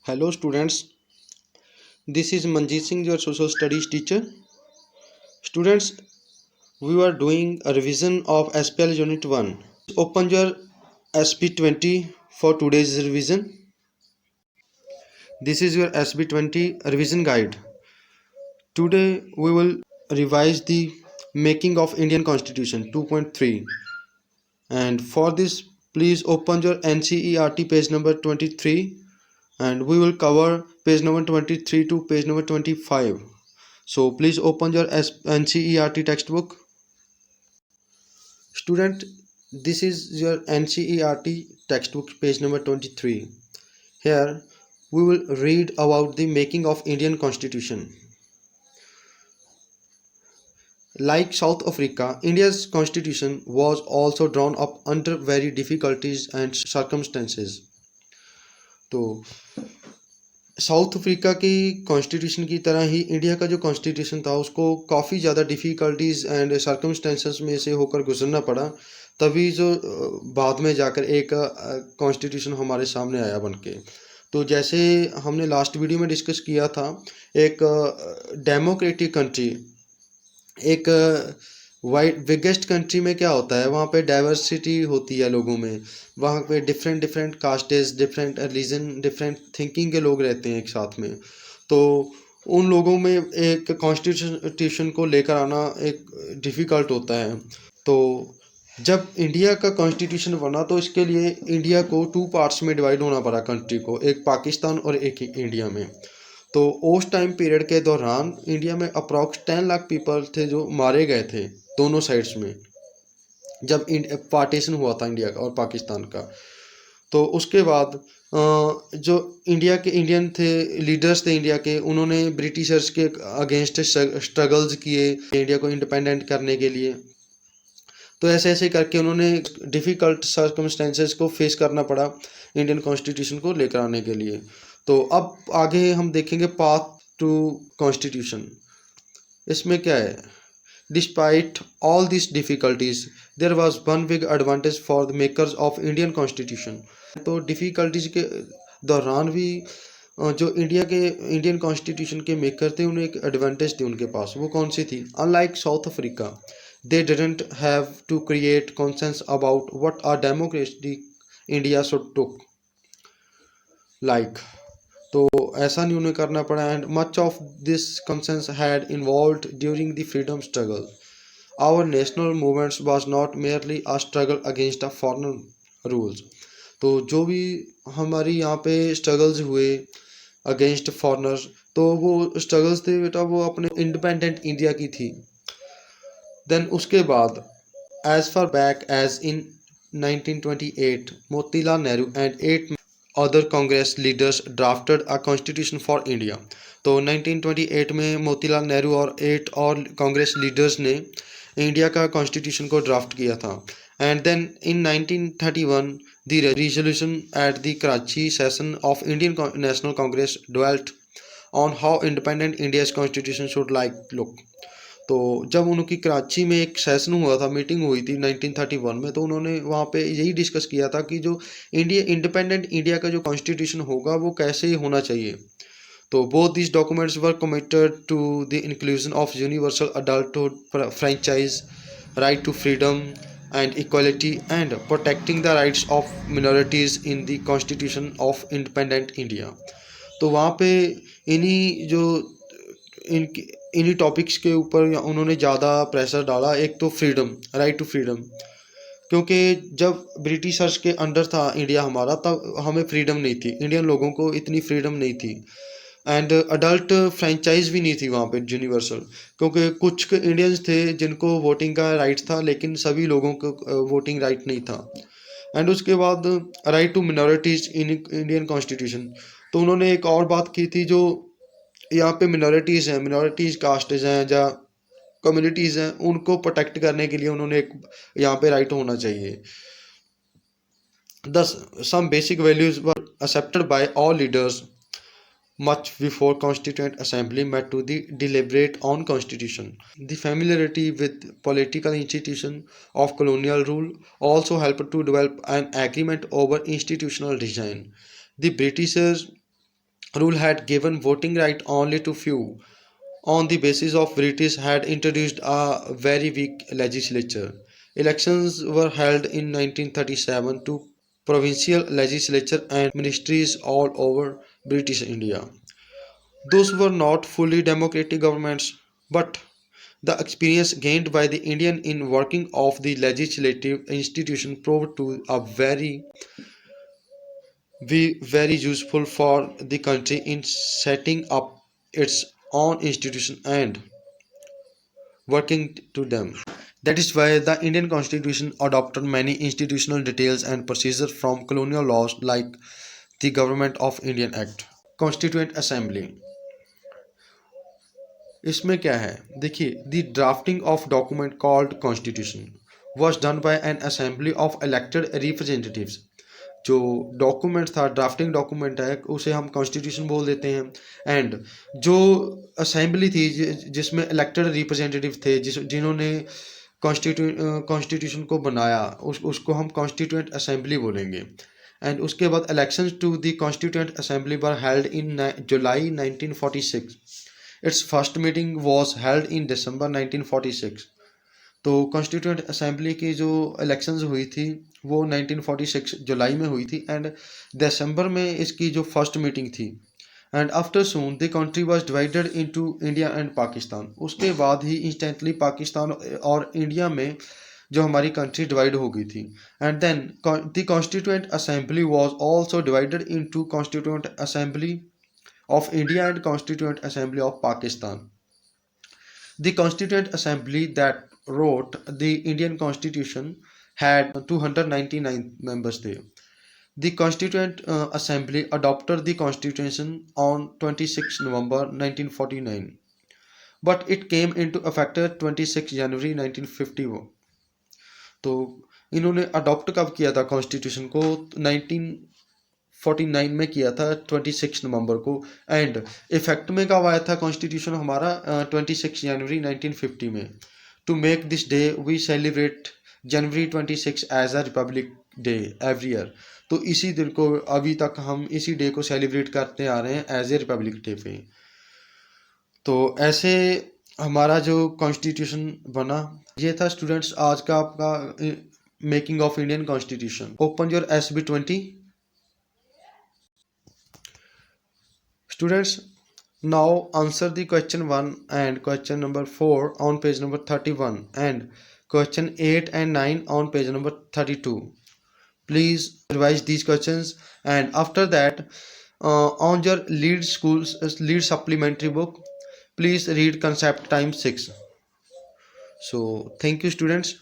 Hello students, this is Manjeet Singh, your social studies teacher. Students, we are doing a revision of SPL Unit 1. Open your SB20 for today's revision. This is your SB20 revision guide. Today we will revise the Making of Indian Constitution 2.3, and for this please open your NCERT page number 23, and we will cover page number 23 to page number 25. So please open your NCERT textbook. Student, this is your NCERT textbook page number 23. Here we will read about the making of Indian Constitution. Like South Africa, India's constitution was also drawn up under very difficulties and circumstances. तो south Africa की constitution की तरह ही India का जो constitution था उसको काफ़ी ज़्यादा डिफ़िकल्टीज़ एंड सर्कमस्टेंसेस में से होकर गुजरना पड़ा, तभी जो बाद में जाकर एक कॉन्स्टिट्यूशन हमारे सामने आया बन के। तो जैसे हमने लास्ट वीडियो में डिस्कस किया था, एक डेमोक्रेटिक कंट्री, एक वाइड बिगेस्ट कंट्री में क्या होता है, वहाँ पे डाइवर्सिटी होती है लोगों में, वहाँ पे different different castes, different religion, different thinking के लोग रहते हैं एक साथ में। तो उन लोगों में एक कॉन्स्टिट्यूशन को लेकर आना एक डिफ़िकल्ट होता है। तो जब इंडिया का कॉन्स्टिट्यूशन बना तो इसके लिए इंडिया को 2 पार्ट्स में डिवाइड होना पड़ा कंट्री को, एक पाकिस्तान और एक इंडिया में। तो उस टाइम पीरियड के दौरान इंडिया में अप्रॉक्स 10 लाख पीपल थे जो मारे गए थे दोनों साइड्स में, जब पार्टीशन हुआ था इंडिया का और पाकिस्तान का। तो उसके बाद जो इंडिया के इंडियन थे, लीडर्स थे इंडिया के, उन्होंने ब्रिटिशर्स के अगेंस्ट स्ट्रगल्स किए इंडिया को इंडिपेंडेंट करने के लिए। तो ऐसे ऐसे करके उन्होंने डिफ़िकल्ट सर्कमस्टेंसेस को फेस करना पड़ा इंडियन कॉन्स्टिट्यूशन को लेकर आने के लिए। तो अब आगे हम देखेंगे पाथ टू कॉन्स्टिट्यूशन। इसमें क्या है, despite all this difficulties there was one big advantage for the makers of Indian constitution. तो डिफ़िकल्टीज के दौरान भी जो इंडियन कॉन्स्टिट्यूशन के मेकर थे उन्हें एक एडवांटेज थी उनके पास। वो कौन सी थी? Unlike south Africa, they didn't have to create consensus about what a democratic India should look like. तो ऐसा नहीं उन्हें करना पड़ा, and much of this consensus had involved during the freedom struggle. Our national movements was not merely a struggle against a foreign rules. तो जो भी हमारी यहाँ पे स्ट्रगल्स हुए अगेंस्ट फॉरनर्स, तो वो स्ट्रगल्स थे बेटा वो अपने इंडिपेंडेंट इंडिया की थी। देन उसके बाद as far back as in 1928 Motilal Nehru and 8 other Congress leaders drafted a constitution for India. तो 1928 में मोतीलाल नेहरू और 8 और कांग्रेस लीडर्स ने इंडिया का कॉन्स्टिट्यूशन को ड्राफ्ट किया था। And then in 1931 the resolution at the Karachi session of Indian National Congress dwelt on how independent India's constitution should like look. तो जब उनकी कराची में एक सेशन हुआ था, मीटिंग हुई थी 1931 में, तो उन्होंने वहाँ पे यही डिस्कस किया था कि जो इंडिपेंडेंट इंडिया का जो कॉन्स्टिट्यूशन होगा वो कैसे होना चाहिए। तो both this documents were committed to the inclusion of universal adulthood franchise, right to freedom and equality and protecting the rights of minorities in the constitution of independent India. तो वहाँ पे इन्हीं जो इन्हीं टॉपिक्स के ऊपर उन्होंने ज़्यादा प्रेशर डाला। एक तो फ्रीडम, राइट टू फ्रीडम, क्योंकि जब ब्रिटिशर्स के अंडर था इंडिया हमारा, तब हमें फ्रीडम नहीं थी, इंडियन लोगों को इतनी फ्रीडम नहीं थी। एंड अडल्ट फ्रेंचाइज भी नहीं थी वहाँ पे यूनिवर्सल, क्योंकि कुछ इंडियंस थे जिनको वोटिंग का राइट था लेकिन सभी लोगों को वोटिंग राइट नहीं था। एंड उसके बाद right to minorities in Indian constitution. तो उन्होंने एक और बात की थी, जो यहाँ पे मिनॉरिटीज़ हैं, मिनॉरिटीज़ कास्टेज हैं या कम्युनिटीज़ हैं, उनको प्रोटेक्ट करने के लिए उन्होंने एक यहाँ पे राइट होना चाहिए। Thus, some basic values were accepted by all leaders much before Constituent Assembly met to the deliberate on Constitution. The familiarity with political institution of colonial rule also helped to develop an agreement over institutional design. The Britishers rule had given voting right only to few. On the basis of British had introduced a very weak legislature. Elections were held in 1937 to provincial legislature and ministries all over British India. Those were not fully democratic governments, but the experience gained by the Indian in working of the legislative institution proved to a very useful for the country in setting up its own institution and working to them. That is why the Indian Constitution adopted many institutional details and procedures from colonial laws like the Government of Indian Act. Constituent Assembly, इसमें क्या है देखिए, the drafting of document called constitution was done by N assembly of elected representatives. जो document था, drafting document है, उसे हम constitution बोल देते हैं। एंड जो असेंबली थी जिसमें इलेक्टेड रिप्रेजेंटेटिव थे, जिन्होंने कॉन्स्टिट्यूशन को बनाया, उसको हम कॉन्स्टिट्यूएंट असेंबली बोलेंगे। एंड उसके बाद elections to the constituent assembly were held in July 1946। Its first meeting was held in December 1946। तो कॉन्स्टिट्यूएंट असेंबली की जो इलेक्शंस हुई थी वो 1946 जुलाई में हुई थी एंड दिसंबर में इसकी जो फर्स्ट मीटिंग थी। And after soon the country was divided into India and Pakistan. उसके बाद ही इंस्टेंटली पाकिस्तान और इंडिया में जो हमारी कंट्री डिवाइड हो गई थी। And then the constituent assembly was also divided into constituent assembly of India and Constituent Assembly of Pakistan. The Constituent Assembly that wrote the Indian Constitution had 299 members there. The Constituent Assembly adopted the Constitution on 26 November 1949, but it came into effect 26 January 1951. तो इन्होंने adopt कब किया था constitution को? 1949 में किया था, 26 नवंबर को। एंड इफेक्ट में कब आया था कॉन्स्टिट्यूशन हमारा? 26 जनवरी 1950 में। To make this day we celebrate January 26 as a republic day every year. तो इसी दिन को अभी तक हम इसी डे को सेलिब्रेट करते आ रहे हैं एज ए रिपब्लिक डे पे। तो ऐसे हमारा जो कॉन्स्टिट्यूशन बना, ये था स्टूडेंट्स आज का आपका making of Indian constitution. Open your SB20। Students, now answer the question 1 and question number 4 on page number 31 and question 8 and 9 on page number 32. Please revise these questions and after that on your lead supplementary book, please read concept times 6. So thank you students.